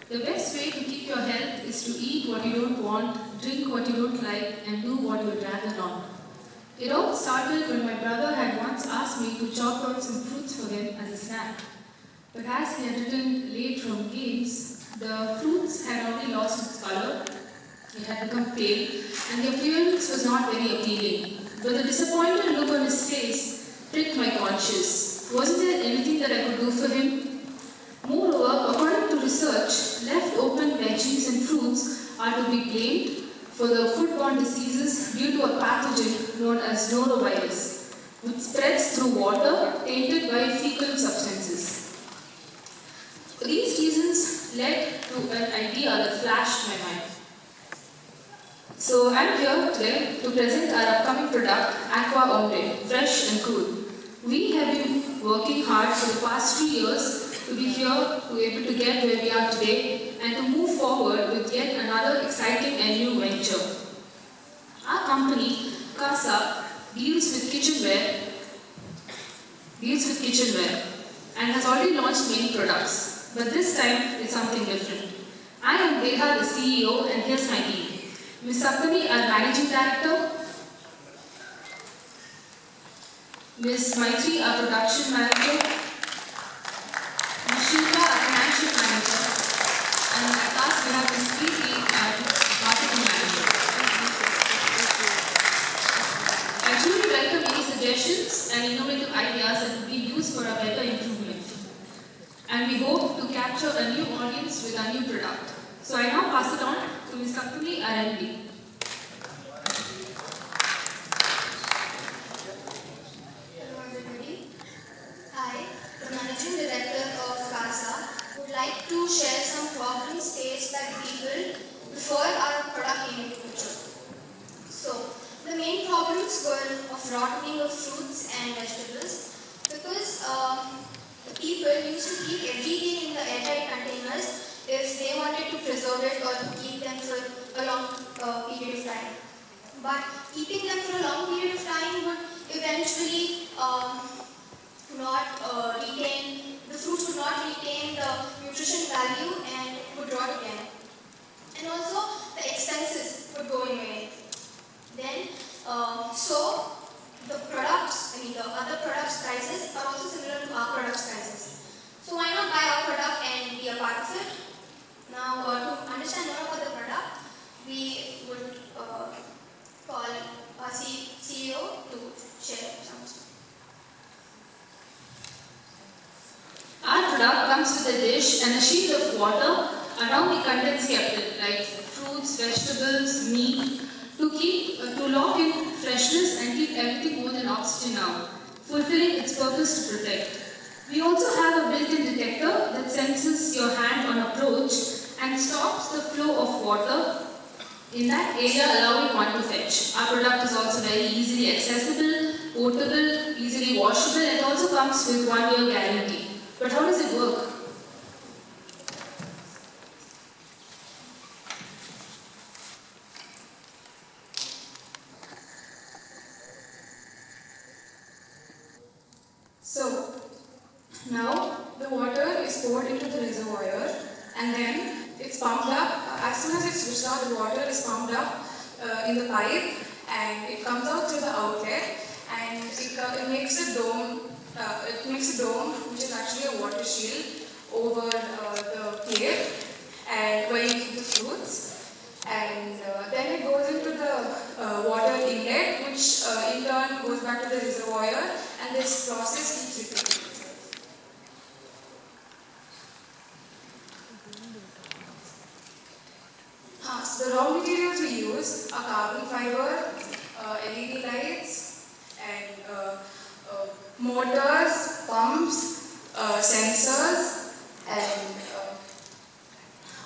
The best way to keep your health is to eat what you don't want, drink what you don't like, and do what you'd rather not. It all started when my brother had once asked me to chop out some fruits for him as a snack. But as he had returned late from games, the fruits had already lost its color, it had become pale, and the appearance was not very appealing. But the disappointed look on his face pricked my conscience. Wasn't there anything that I could do for him? Moreover, according to research, left open veggies and fruits are to be blamed for the foodborne diseases due to a pathogen known as norovirus, which spreads through water tainted by fecal substances. These reasons led to an idea that flashed my mind. So I'm here today to present our upcoming product, Aqua Ombre, fresh and cool. We have been working hard for the past 3 years to be here, to be able to get where we are today, and to move forward with yet another exciting and new venture. Our company, Casa, deals with kitchenware, and has already launched many products. But this time, it's something different. I am Deha, the CEO, and here's my team. Ms. Saptami, our Managing Director, Ms. Maitri, our Production Manager, Ms. Shilpa, our Financial Manager, and at last we have Ms. Preeti, our Marketing Manager. I truly welcome any suggestions and innovative ideas that would be used for a better improvement. And we hope to capture a new audience with our new product. So I now pass it on to Ms. Saptami, our MD. Hello everybody. I, the Managing Director of CASA, would like to share some problems faced by the people before our product came into picture. So, the main problems were of rotting of fruits and vegetables because the people used to keep everything in the airtight containers if they wanted to preserve it or keep them for a long period of time. But keeping them for a long period of time would eventually the fruits would not retain the nutrition value and would rot again. And also the expenses would go in vain. Then, so the other products' prices are also similar to our products' prices. So why not buy our product and be a part of it? Now, to understand more about the product, we would call our CEO to share some stuff. Our product comes with a dish and a sheet of water around the contents kept in, like fruits, vegetables, meat, to lock in freshness and keep everything more than oxygen out, fulfilling its purpose to protect. We also have a built-in detector that senses your hand on approach and stops the flow of water in that area, allowing one to fetch. Our product is also very easily accessible, portable, easily washable, and also comes with 1-year guarantee. But how does it work? So, now the water is poured into the reservoir and then it's pumped up. As soon as it's switched out, the water is pumped up in the pipe and it comes out through the outlet and it makes a dome. Which is actually a water shield over the plate and where you keep the fruits. And then it goes into the water inlet, which in turn goes back to the reservoir, and this process keeps repeating itself. So the raw materials we use are carbon fiber, LED lights, and motors, pumps, sensors, and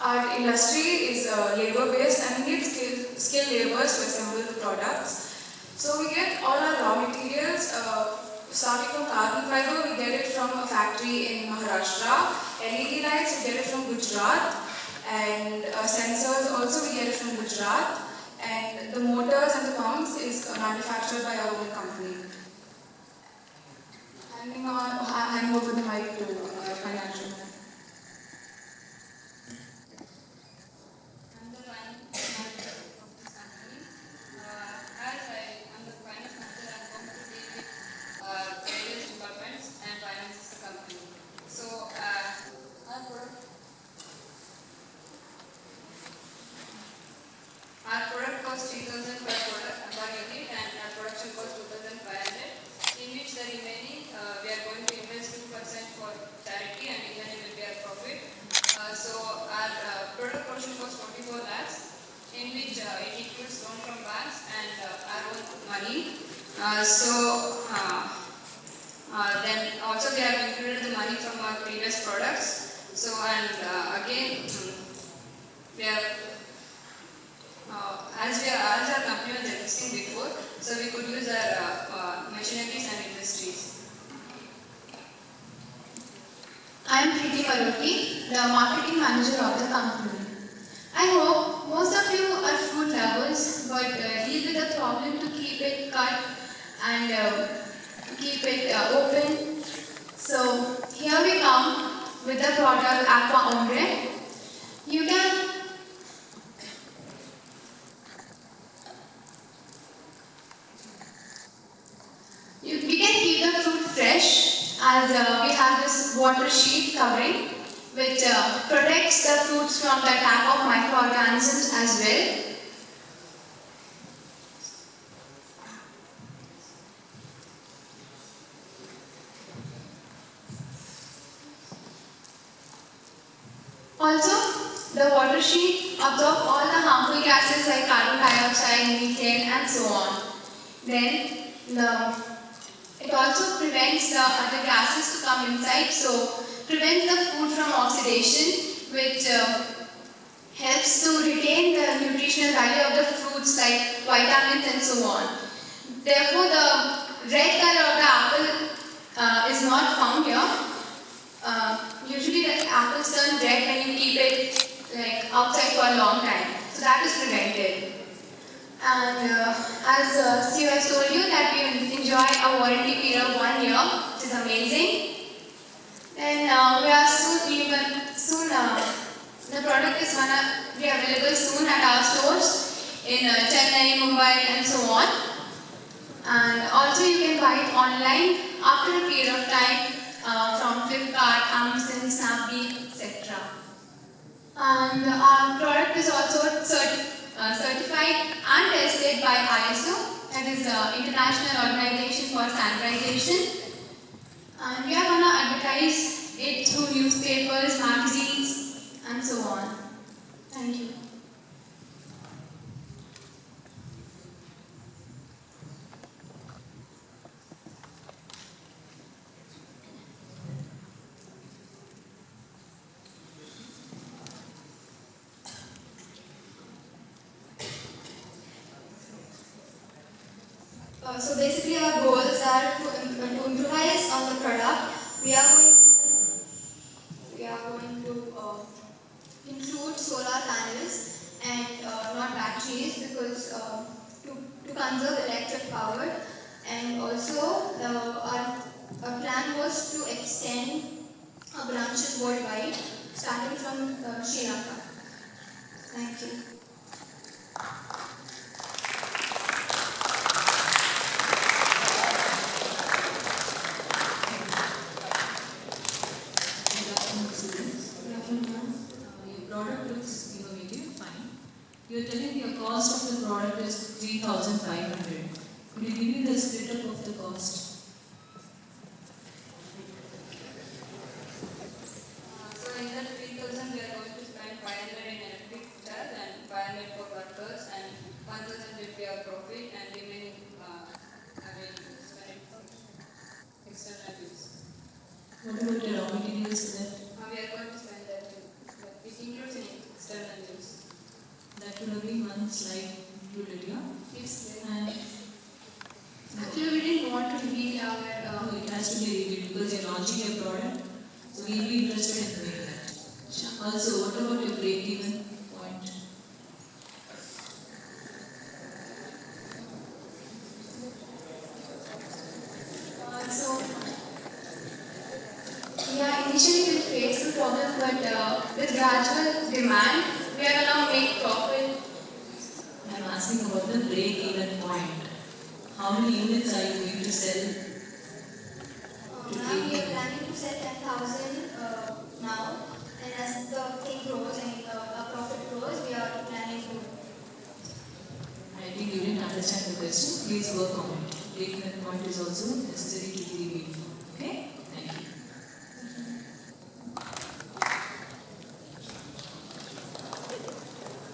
our industry is labor-based and we need skilled laborers to assemble the products. So we get all our raw materials, starting from carbon fiber, we get it from a factory in Maharashtra. LED lights, we get it from Gujarat. And sensors also, we get it from Gujarat. And the motors and the pumps is manufactured by our own company. Handing over the mic to financial. Then also we have included the money from our previous products. So and again we have as our company was existing before, so we could use our machineries and industries. I am Preeti Maloti, the marketing manager of the company. I hope most of you are fruit lovers, but deal with the problem to keep it cut and keep it open. So here we come with the product Aqua Ombre. You can we can keep the fruit fresh as we have this water sheet covering which protects the fruits from the attack of microorganisms as well. Also, the water sheet absorbs all the harmful gases like carbon dioxide, methane and so on. Then it also prevents the other gases to come inside, so prevents the food from oxidation, which helps to retain the nutritional value of the fruits like vitamins and so on. Therefore, the red color of the apple is not found here. Usually the apples turn red when you keep it like outside for a long time, so that is prevented. And as Steve has told you that we will enjoy a warranty period of 1 year, which is amazing. Then the product is gonna be available soon at our stores in Chennai, Mumbai and so on. And also you can buy it online after a period of time from Flipkart, Amazon, Snapdeal, etc. And our product is also certified and tested by ISO, that is International Organization for Standardization. And we are going to advertise it through newspapers, magazines and so on. Thank you. So basically our goals are to improvise on the product. We are going to include solar panels and not batteries because to conserve electric power, and also our plan was to extend our branches worldwide starting from Sri Lanka. Thank you. You are telling your cost of the product is 3,500. Could you give me the split up of the cost? So in that 3,000 we are going to spend 500 in electric charge and 500 for workers and 1,000 will be our profit and remaining I will spend it for external use. What about the raw materials that? We are going to spend that too. It includes in external use. That would have been one slide included, yeah? Yes. And Actually, we didn't want to reveal our. no, it has to be reviewed because you're launching a product, so we'll be interested in doing that. Also, what about your break-even point? Initially we faced the problem, but with gradual demand, we are going to make profit. I'm asking about the break-even point. How many units are you going to sell? Now we are planning to sell 10,000 now, and as the thing grows and our profit grows, we are planning to. I think you didn't understand the question. Please work on it. Break-even point is also necessary.